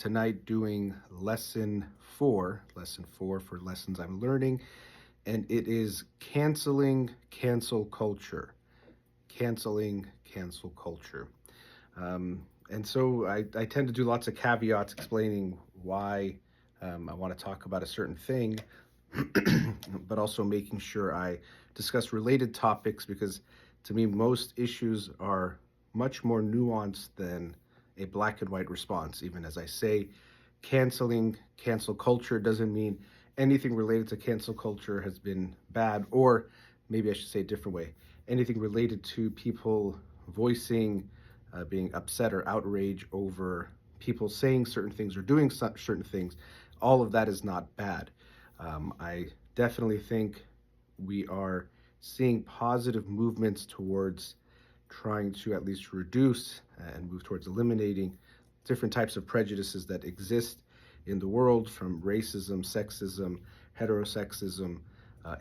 tonight doing lesson 4 for lessons I'm learning, and it is canceling cancel culture. Canceling cancel culture. And so I tend to do lots of caveats explaining why I want to talk about a certain thing, but also making sure I discuss related topics because to me, most issues are much more nuanced than a black and white response. Even as I say, canceling cancel culture doesn't mean anything related to cancel culture has been bad, or maybe I should say a different way. Anything related to people voicing being upset or outraged over people saying certain things or doing certain things, all of that is not bad. I definitely think we are seeing positive movements towards trying to at least reduce and move towards eliminating different types of prejudices that exist in the world, from racism, sexism, heterosexism,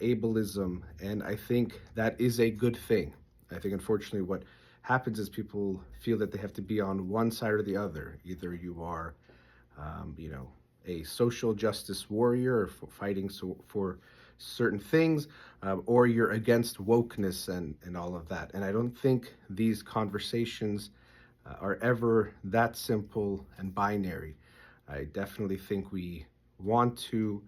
ableism, and I think that is a good thing. I think unfortunately what happens is people feel that they have to be on one side or the other. Either you are, a social justice warrior fighting for certain things, or you're against wokeness and all of that. And I don't think these conversations are ever that simple and binary. I definitely think we want to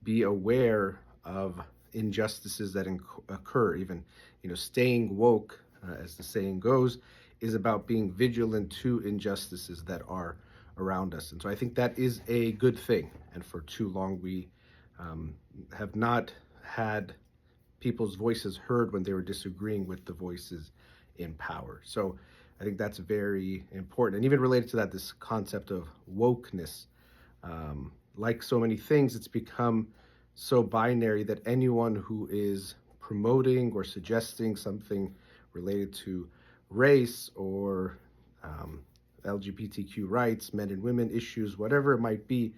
be aware of injustices that occur. Even, staying woke, as the saying goes, is about being vigilant to injustices that are around us. And so I think that is a good thing. And for too long, we have not had people's voices heard when they were disagreeing with the voices in power. So I think that's very important. And even related to that, this concept of wokeness, like so many things, it's become so binary that anyone who is promoting or suggesting something related to race or LGBTQ rights, men and women issues, whatever it might be,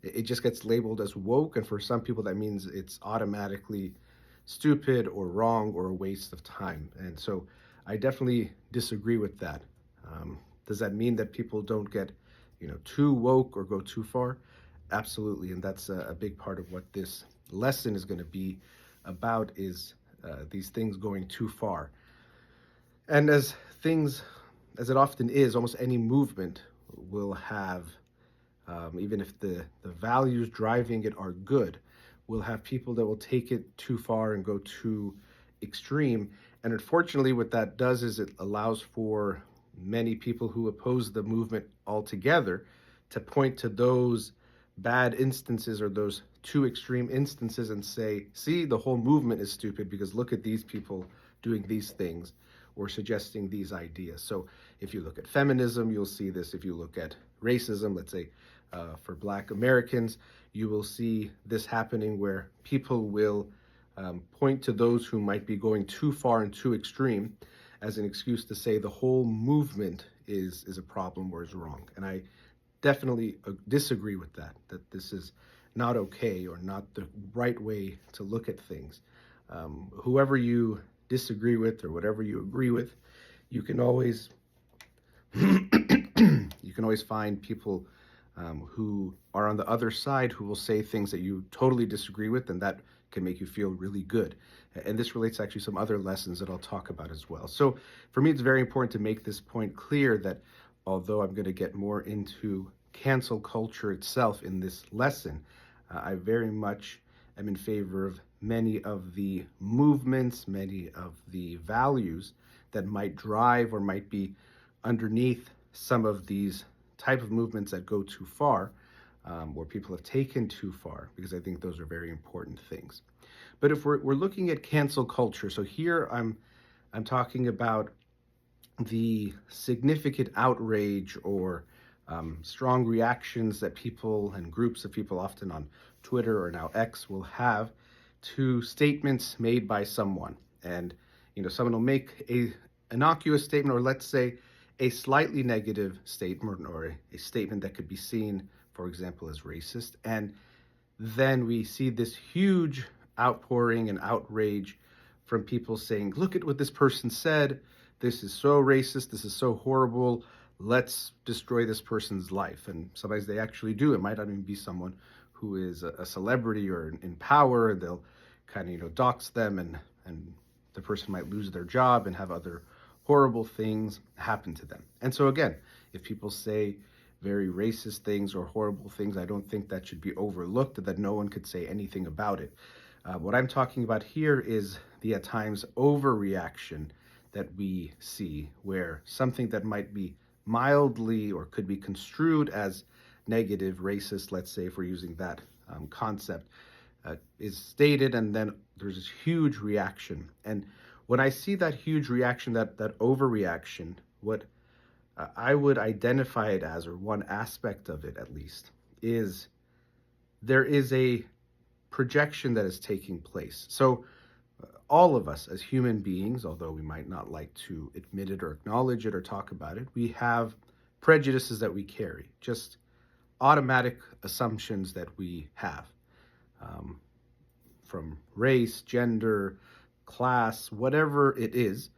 it just gets labeled as woke. And for some people, that means it's automatically stupid or wrong or a waste of time. And so I definitely disagree with that. Does that mean that people don't get, too woke or go too far? Absolutely. And that's a big part of what this lesson is going to be about, is these things going too far. And as it often is, almost any movement will have, even if the values driving it are good, will have people that will take it too far and go too extreme. And unfortunately, what that does is it allows for many people who oppose the movement altogether to point to those bad instances or those too extreme instances and say, see, the whole movement is stupid because look at these people doing these things or suggesting these ideas. So if you look at feminism, you'll see this. If you look at racism, let's say for Black Americans, you will see this happening where people will point to those who might be going too far and too extreme as an excuse to say the whole movement is a problem or is wrong. And I definitely disagree with that this is not okay or not the right way to look at things. Whoever you disagree with or whatever you agree with, you can always find people who are on the other side who will say things that you totally disagree with, and that can make you feel really good. And this relates to actually some other lessons that I'll talk about as well. So for me, it's very important to make this point clear that although I'm going to get more into cancel culture itself in this lesson, I very much am in favor of many of the movements, many of the values that might drive or might be underneath some of these type of movements that go too far, or people have taken too far, because I think those are very important things. But if we're looking at cancel culture, so here I'm talking about the significant outrage or strong reactions that people and groups of people, often on Twitter or now X, will have to statements made by someone. And someone will make a innocuous statement, or let's say a slightly negative statement, or a statement that could be seen, for example, as racist. And then we see this huge outpouring and outrage from people saying, look at what this person said. This is so racist. This is so horrible. let's destroy this person's life. And sometimes they actually do. It might not even be someone who is a celebrity or in power. They'll kind of, dox them, and the person might lose their job and have other horrible things happen to them. And so again, if people say very racist things or horrible things, I don't think that should be overlooked, that no one could say anything about it. What I'm talking about here is the at times overreaction that we see, where something that might be mildly or could be construed as negative, racist, let's say, if we're using that concept, is stated, and then there's this huge reaction. And when I see that huge reaction, that overreaction, what I would identify it as, or one aspect of it at least, is there is a projection that is taking place. So all of us as human beings, although we might not like to admit it or acknowledge it or talk about it, we have prejudices that we carry, just automatic assumptions that we have, um, from race, gender, class, whatever it is.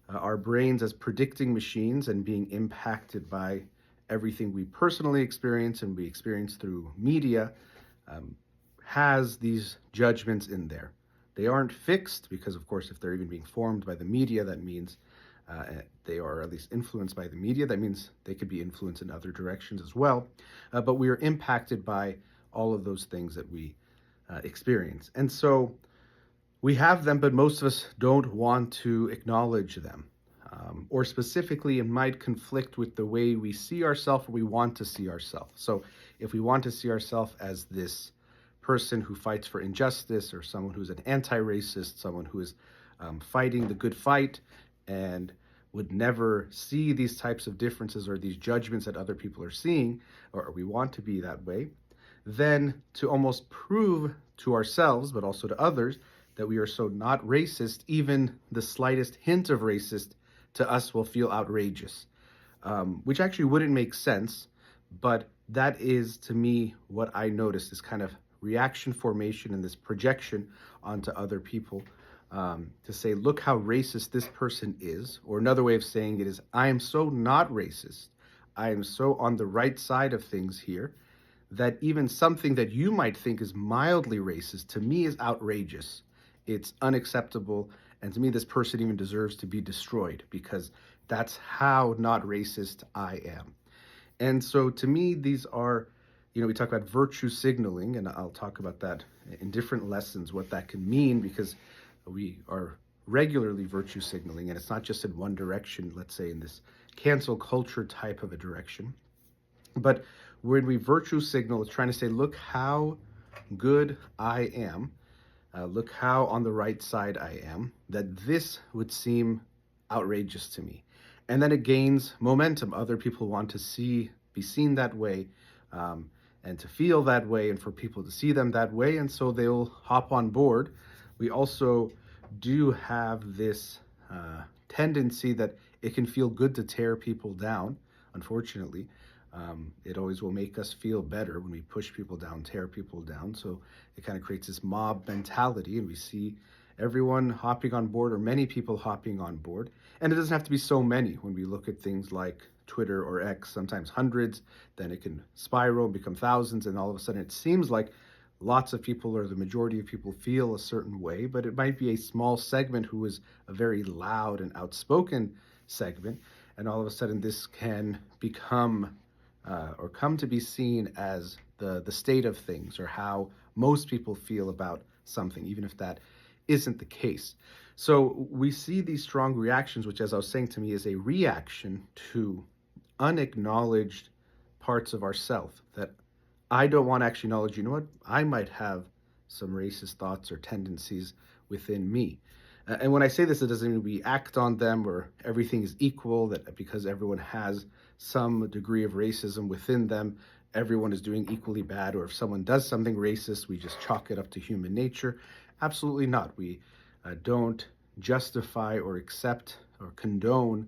Our brains, as predicting machines and being impacted by everything we personally experience and we experience through media, um, has these judgments in there. They aren't fixed because, of course, if they're even being formed by the media, that means they are at least influenced by the media. That means they could be influenced in other directions as well. But we are impacted by all of those things that we experience. And so we have them, but most of us don't want to acknowledge them. Or specifically, it might conflict with the way we see ourselves or we want to see ourselves. So if we want to see ourselves as this person who fights for injustice, or someone who's an anti-racist, someone who is fighting the good fight and would never see these types of differences or these judgments that other people are seeing, or we want to be that way, then to almost prove to ourselves, but also to others, that we are so not racist, even the slightest hint of racist to us will feel outrageous, which actually wouldn't make sense. But that is, to me, what I noticed, this kind of reaction formation and this projection onto other people, to say, look how racist this person is. Or another way of saying it is, I am so not racist. I am so on the right side of things here that even something that you might think is mildly racist, to me is outrageous. It's unacceptable. And to me, this person even deserves to be destroyed because that's how not racist I am. And so to me, these are, we talk about virtue signaling, and I'll talk about that in different lessons, what that can mean, because we are regularly virtue signaling, and it's not just in one direction, let's say in this cancel culture type of a direction. But when we virtue signal, it's trying to say, look how good I am, look how on the right side I am, that this would seem outrageous to me. And then it gains momentum. Other people want to be seen that way, and to feel that way, and for people to see them that way, and so they'll hop on board. We also do have this tendency that it can feel good to tear people down, unfortunately. It always will make us feel better when we push people down, tear people down. So it kind of creates this mob mentality, and we see everyone hopping on board, or many people hopping on board. And it doesn't have to be so many. When we look at things like Twitter or X, sometimes hundreds, then it can spiral and become thousands, and all of a sudden it seems like lots of people, or the majority of people, feel a certain way, but it might be a small segment who is a very loud and outspoken segment, and all of a sudden this can become or come to be seen as the state of things, or how most people feel about something, even if that isn't the case. So we see these strong reactions, which, as I was saying, to me is a reaction to unacknowledged parts of ourself that I don't want to actually acknowledge. You know what? I might have some racist thoughts or tendencies within me. And when I say this, it doesn't mean we act on them or everything is equal, that because everyone has some degree of racism within them, everyone is doing equally bad, or if someone does something racist, we just chalk it up to human nature. Absolutely not. We don't justify or accept or condone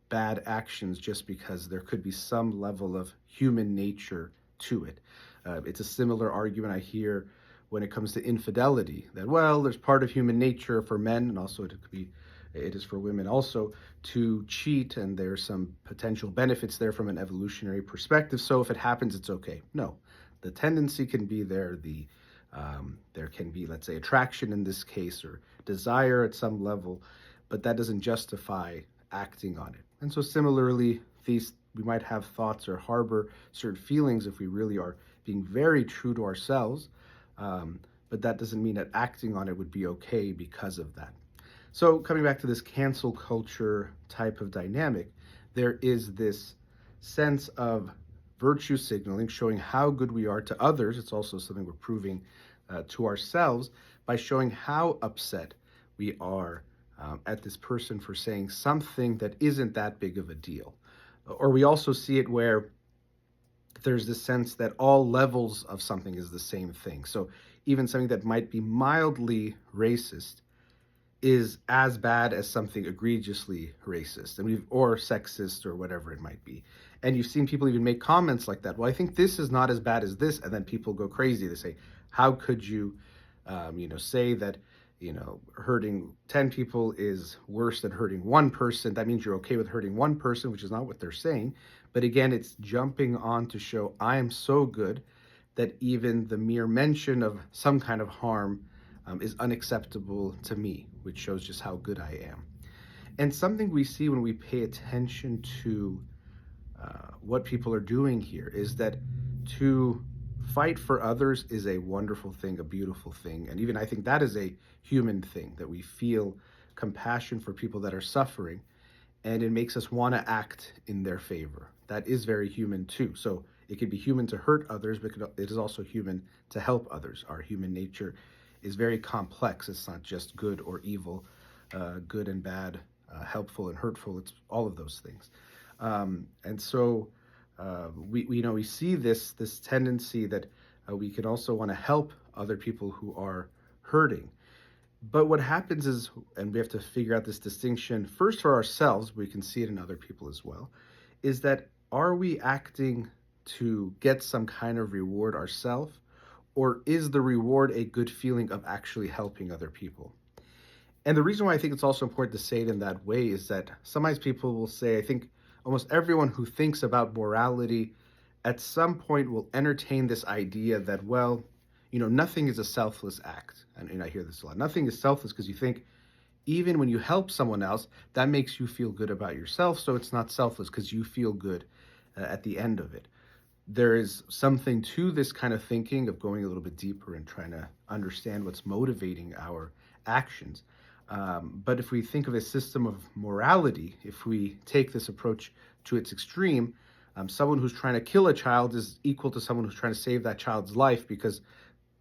bad actions just because there could be some level of human nature to it. It's a similar argument I hear when it comes to infidelity, that, well, there's part of human nature for men, and also it could be It is for women also to cheat, and there's some potential benefits there from an evolutionary perspective. So if it happens, it's okay. No, the tendency can be there. There can be, let's say, attraction in this case, or desire at some level, but that doesn't justify acting on it. And so similarly, these we might have thoughts or harbor certain feelings if we really are being very true to ourselves, but that doesn't mean that acting on it would be okay because of that. So, coming back to this cancel culture type of dynamic, there is this sense of virtue signaling, showing how good we are to others. It's also something we're proving to ourselves by showing how upset we are at this person for saying something that isn't that big of a deal. Or we also see it where there's this sense that all levels of something is the same thing. So, even something that might be mildly racist is as bad as something egregiously racist, and or sexist, or whatever it might be. And you've seen people even make comments like that. Well, I think this is not as bad as this, and then people go crazy. They say, "How could you, say that, hurting 10 people is worse than hurting one person? That means you're okay with hurting one person," which is not what they're saying. But again, it's jumping on to show I am so good that even the mere mention of some kind of harm is unacceptable to me, which shows just how good I am. And something we see when we pay attention to what people are doing here is that to fight for others is a wonderful thing, a beautiful thing. And even I think that is a human thing, that we feel compassion for people that are suffering, and it makes us want to act in their favor. That is very human too. So it can be human to hurt others, but it is also human to help others. Our human nature is very complex. It's not just good or evil, good and bad, helpful and hurtful. It's all of those things. And so we see this tendency that we can also want to help other people who are hurting. But what happens is, and we have to figure out this distinction first for ourselves, we can see it in other people as well, is that are we acting to get some kind of reward ourselves, or is the reward a good feeling of actually helping other people? And the reason why I think it's also important to say it in that way is that sometimes people will say, I think almost everyone who thinks about morality at some point will entertain this idea that, well, nothing is a selfless act. And I hear this a lot. Nothing is selfless because you think even when you help someone else, that makes you feel good about yourself. So it's not selfless because you feel good at the end of it. There is something to this kind of thinking of going a little bit deeper and trying to understand what's motivating our actions. But if we think of a system of morality, if we take this approach to its extreme, someone who's trying to kill a child is equal to someone who's trying to save that child's life, because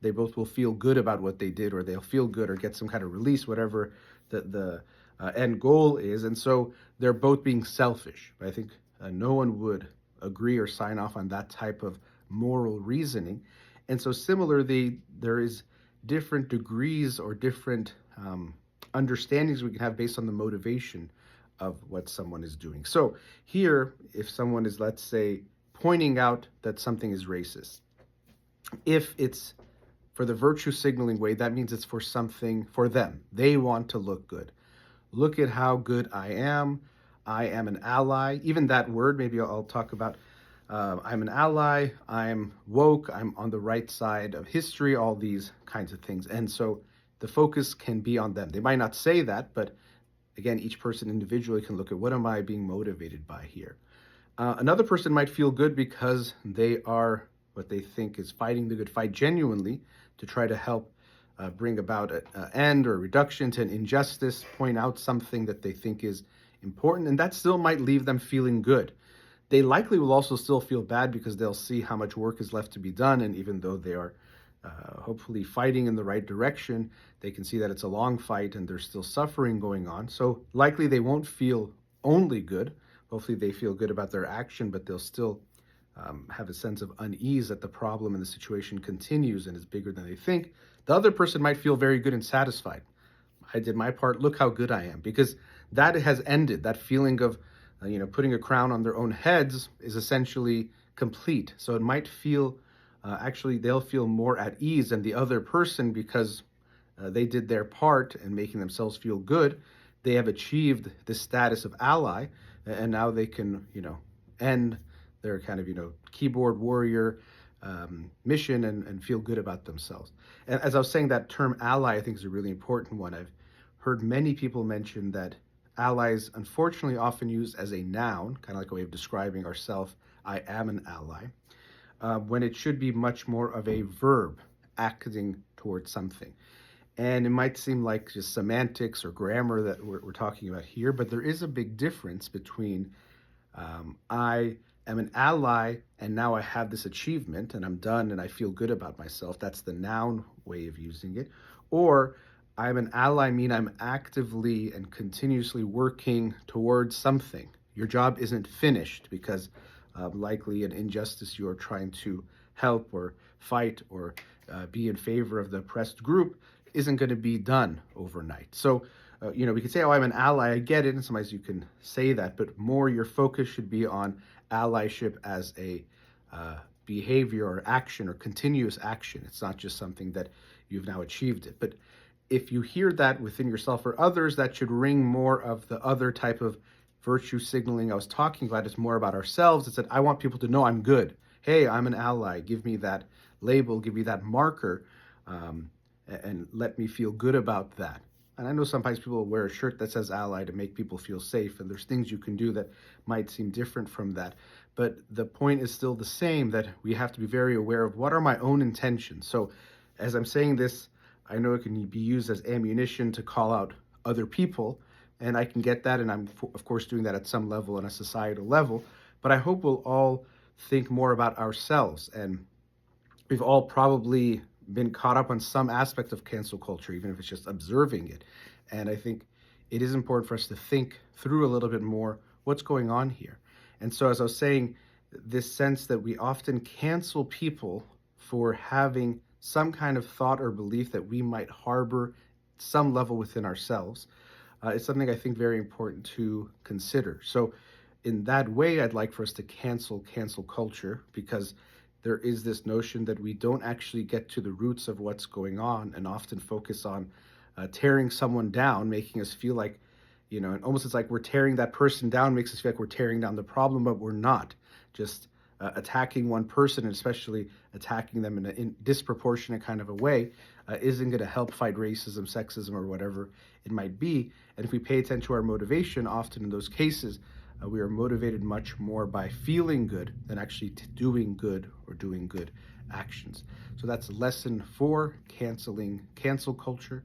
they both will feel good about what they did, or they'll feel good or get some kind of release, whatever the end goal is. And so they're both being selfish. I think no one would agree or sign off on that type of moral reasoning. And so similarly, there is different degrees or different understandings we can have based on the motivation of what someone is doing. So here, if someone is, let's say, pointing out that something is racist, if it's for the virtue signaling way, that means it's for something for them. They want to look good. Look at how good I am. I am an ally. Even that word, maybe I'll talk about. I'm an ally. I'm woke. I'm on the right side of history, all these kinds of things. And so the focus can be on them. They might not say that, but again, each person individually can look at, what am I being motivated by here? Another person might feel good because they are what they think is fighting the good fight genuinely to try to help bring about an end or a reduction to an injustice, point out something that they think is important, and that still might leave them feeling good. They likely will also still feel bad because they'll see how much work is left to be done, and even though they are hopefully fighting in the right direction, they can see that it's a long fight and there's still suffering going on. So likely they won't feel only good. Hopefully they feel good about their action, but they'll still have a sense of unease that the problem and the situation continues and is bigger than they think. The other person might feel very good and satisfied. I did my part. Look how good I am. Because that has ended. That feeling of, putting a crown on their own heads is essentially complete. So it might feel, actually, they'll feel more at ease than the other person because they did their part in making themselves feel good. they have achieved this status of ally, and now they can, end their kind of, keyboard warrior mission and feel good about themselves. And as I was saying, that term ally, I think, is a really important one. I've heard many people mention that allies, unfortunately, often used as a noun, kind of like a way of describing ourselves. I am an ally, when it should be much more of a verb, acting towards something. And it might seem like just semantics or grammar that we're talking about here, but there is a big difference between I am an ally and now I have this achievement and I'm done and I feel good about myself. That's the noun way of using it. Or I'm an ally, mean I'm actively and continuously working towards something. Your job isn't finished because likely an injustice you are trying to help or fight or be in favor of the oppressed group isn't going to be done overnight. So, we could say, oh, I'm an ally. I get it. And sometimes you can say that, but more your focus should be on allyship as a behavior or action or continuous action. It's not just something that you've now achieved it. But if you hear that within yourself or others, that should ring more of the other type of virtue signaling I was talking about. It's more about ourselves. It's that I want people to know I'm good. Hey, I'm an ally. Give me that label, give me that marker, and let me feel good about that. And I know sometimes people wear a shirt that says ally to make people feel safe, and there's things you can do that might seem different from that. But the point is still the same, that we have to be very aware of what are my own intentions. So as I'm saying this, I know it can be used as ammunition to call out other people, and I can get that, and I'm, of course, doing that at some level on a societal level. But I hope we'll all think more about ourselves. And we've all probably been caught up on some aspect of cancel culture, even if it's just observing it. And I think it is important for us to think through a little bit more what's going on here. And so, as I was saying, this sense that we often cancel people for having some kind of thought or belief that we might harbor some level within ourselves is something I think very important to consider. So in that way, I'd like for us to cancel culture, because there is this notion that we don't actually get to the roots of what's going on and often focus on tearing someone down, making us feel like, and almost it's like we're tearing that person down, makes us feel like we're tearing down the problem, but we're not. Just attacking one person, and especially attacking them in a disproportionate kind of a way, isn't going to help fight racism, sexism, or whatever it might be. And if we pay attention to our motivation, often in those cases, we are motivated much more by feeling good than actually doing good or doing good actions. So that's lesson 4, cancel culture.